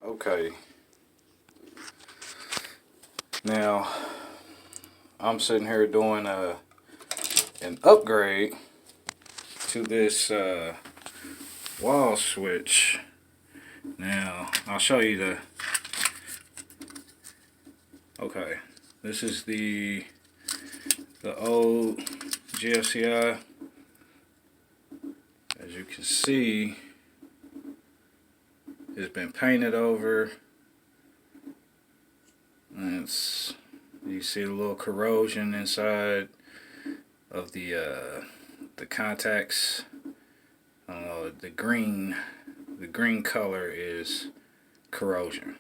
Okay, now I'm sitting here doing an upgrade to this wall switch. Now I'll show you okay, this is the old GFCI. As you can see, it's been painted over. And you see a little corrosion inside of the contacts. I don't know, the green color is corrosion.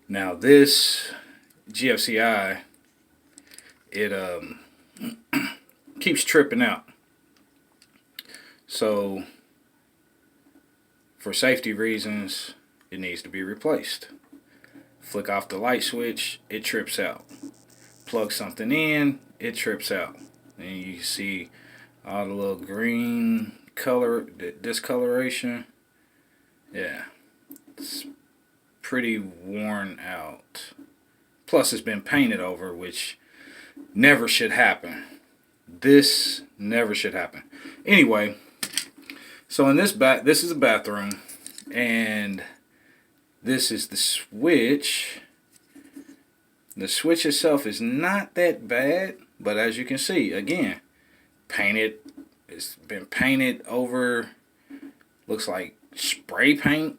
Now this GFCI, it keeps tripping out. So for safety reasons, it needs to be replaced. Flick off the light switch, it trips out. Plug something in, it trips out. And you can see all the little green color, discoloration. Yeah, it's pretty worn out. Plus it's been painted over, which never should happen. This never should happen. Anyway, so in this is a bathroom, and this is the switch. The switch itself is not that bad, but as you can see, again, painted. It's been painted over. Looks like spray paint.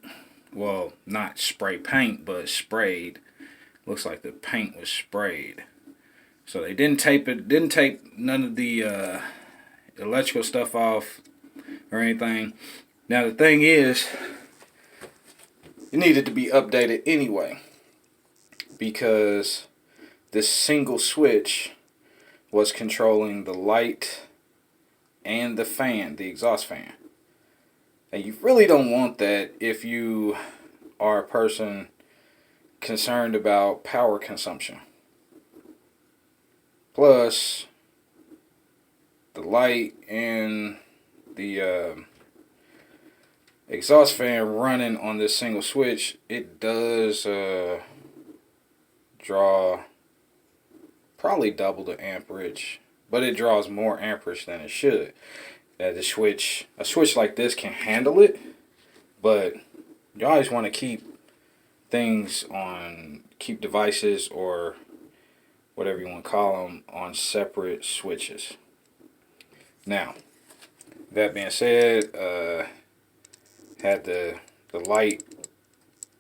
Well, not spray paint, but sprayed. Looks like the paint was sprayed. So they didn't tape it. Didn't tape none of the electrical stuff off or anything. Now the thing is, it needed to be updated anyway, because this single switch was controlling the light and the fan, the exhaust fan. And you really don't want that if you are a person concerned about power consumption. Plus, the light and the exhaust fan running on this single switch, it does draw probably double the amperage, but it draws more amperage than it should. A switch like this can handle it, but you always want to keep devices or whatever you want to call them on separate switches. Now, that being said, had the light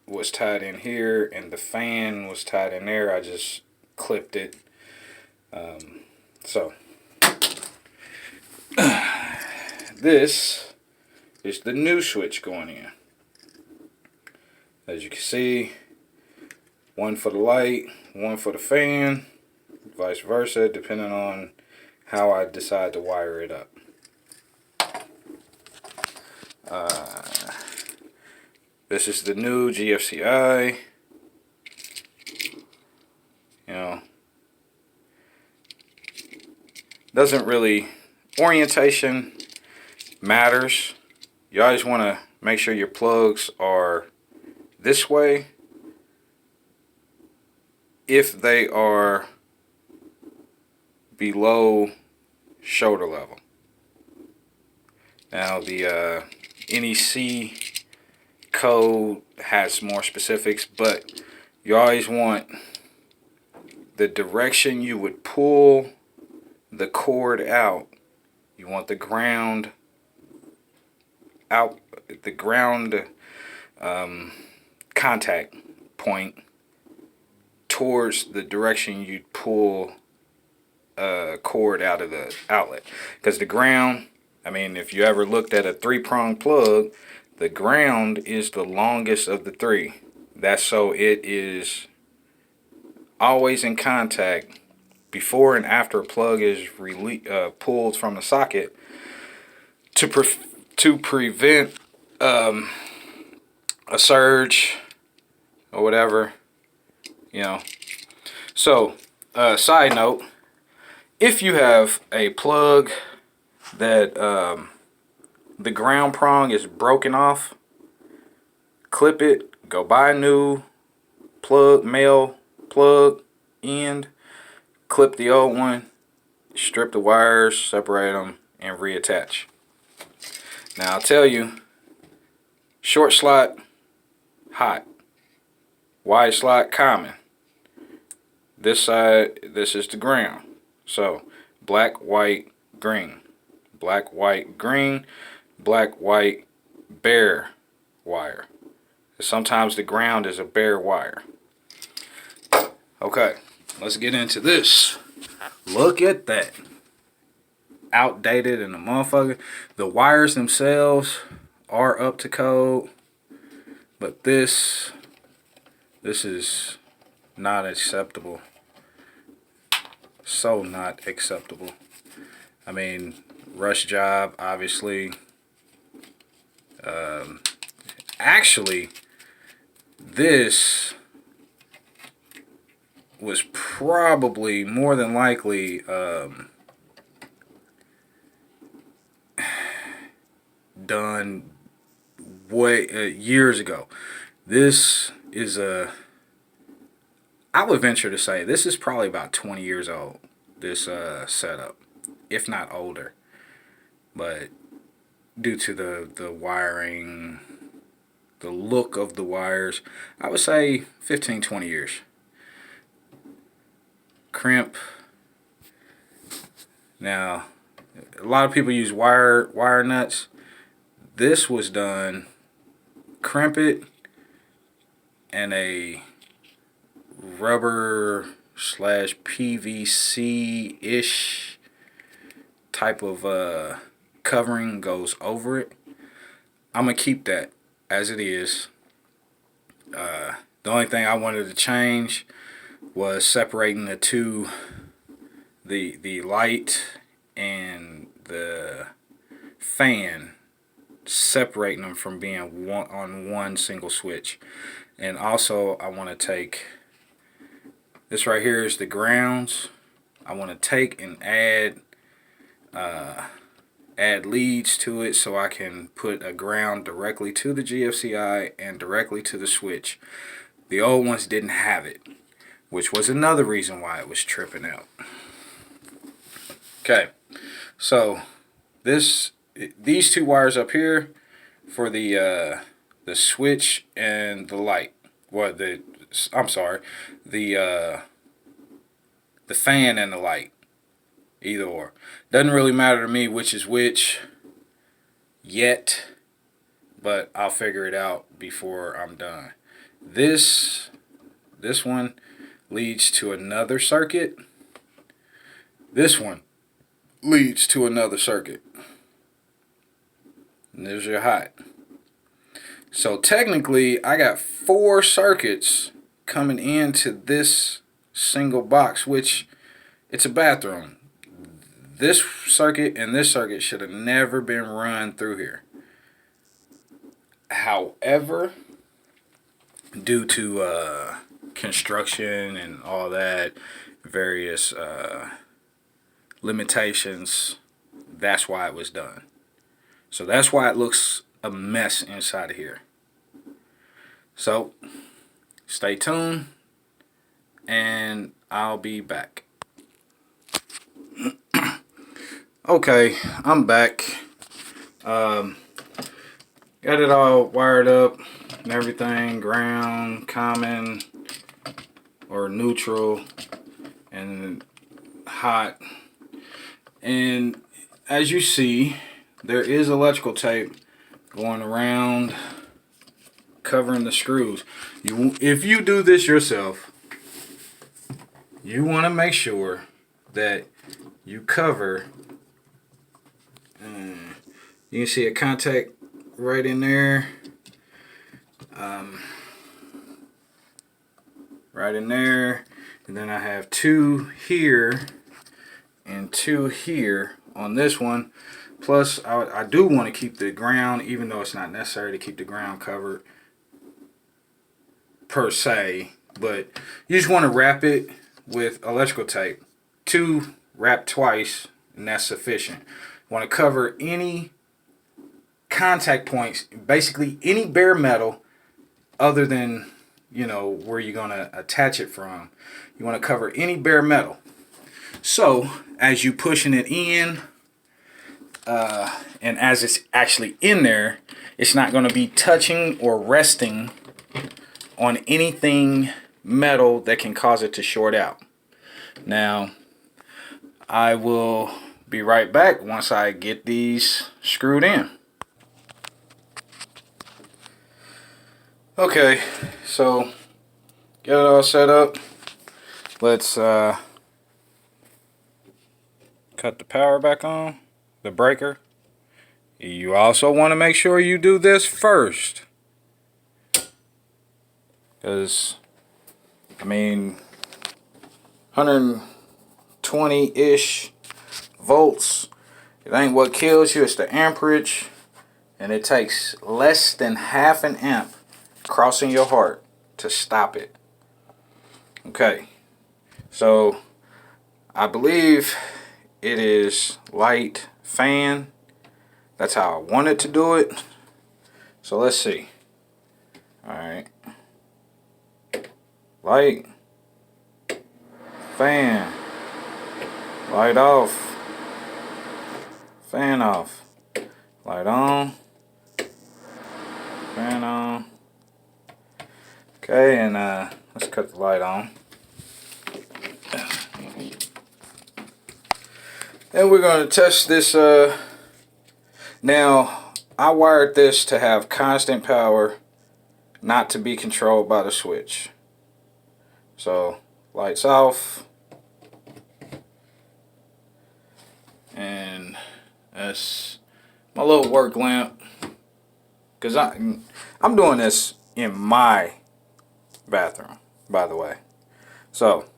was tied in here and the fan was tied in there. I just clipped it. So this is the new switch going in. As you can see, one for the light, one for the fan, vice versa, depending on how I decide to wire it up. This is the new GFCI. You know, doesn't really, orientation matters. You always want to make sure your plugs are this way if they are below shoulder level. Now the NEC code has more specifics, but you always want the direction you would pull the cord out. You want the ground out, the ground contact point towards the direction you'd pull a cord out of the outlet. Because the ground, I mean, if you ever looked at a 3-prong plug, the ground is the longest of the 3. That's so it is always in contact before and after a plug is pulled from the socket to prevent a surge or whatever, you know. So, side note, if you have a plug that the ground prong is broken off, clip it, go buy a new plug, male plug end, clip the old one, strip the wires, separate them, and reattach. Now I'll tell you, short slot, hot. Wide slot, common. This side, this is the ground. So black, white, green. Black, white, green. Black, white, bare wire. Sometimes the ground is a bare wire. Okay, let's get into this. Look at that. Outdated in the motherfucker. The wires themselves are up to code, but this is not acceptable. So not acceptable. I mean, rush job, obviously. Actually, this was probably more than likely done way years ago. This is I would venture to say this is probably about 20 years old, this setup, if not older. But due to the wiring, the look of the wires, I would say 15, 20 years. Crimp. Now, a lot of people use wire nuts. This was done crimp it and a rubber slash PVC-ish type of covering goes over it. I'm gonna keep that as it is. The only thing I wanted to change was separating the two, the light and the fan, separating them from being one single switch. And also I want to take this right here is the grounds. I want to take and add leads to it so I can put a ground directly to the GFCI and directly to the switch. The old ones didn't have it, which was another reason why it was tripping out. Okay, so these two wires up here for the switch and the light. Well, I'm sorry, the fan and the light. Either or. Doesn't really matter to me which is which yet, but I'll figure it out before I'm done. This one leads to another circuit. This one leads to another circuit. And there's your hot. So technically, I got 4 circuits coming into this single box, which it's a bathroom. This circuit and this circuit should have never been run through here. However, due to construction and all that, various limitations, that's why it was done. So that's why it looks a mess inside of here. So stay tuned and I'll be back. Okay, I'm back. Got it all wired up and everything, ground, common or neutral, and hot. And as you see, there is electrical tape going around covering the screws. If you do this yourself, you want to make sure that you cover. You can see a contact right in there, right in there, and then I have 2 here and 2 here on this one. Plus I do want to keep the ground, even though it's not necessary to keep the ground covered per se, but you just want to wrap it with electrical tape. 2 wrapped twice, and that's sufficient. Want to cover any contact points, basically any bare metal other than, you know, where you're going to attach it from. You want to cover any bare metal. So as you pushing it in, and as it's actually in there, it's not going to be touching or resting on anything metal that can cause it to short out. Now, I will be right back once I get these screwed in. Okay, so get it all set up. Let's cut the power back on, the breaker. You also want to make sure you do this first, because I mean 120-ish volts, it ain't what kills you, it's the amperage, and it takes less than half an amp crossing your heart to stop it. Okay, so I believe it is light fan. That's how I wanted to do it. So let's see. Alright. Light. Fan. Light off. Fan off. Light on. Fan on. Okay, and let's cut the light on. Then we're going to test this. Now, I wired this to have constant power, not to be controlled by the switch. So, lights off. And that's my little work lamp. Because I'm doing this in my bathroom, by the way. So,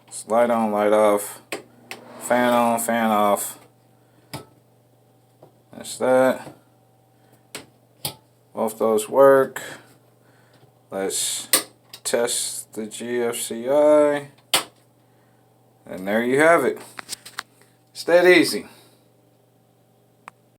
it's light on, light off. Fan on, fan off. That's that. Both those work. Let's test the GFCI. And there you have it. It's that easy.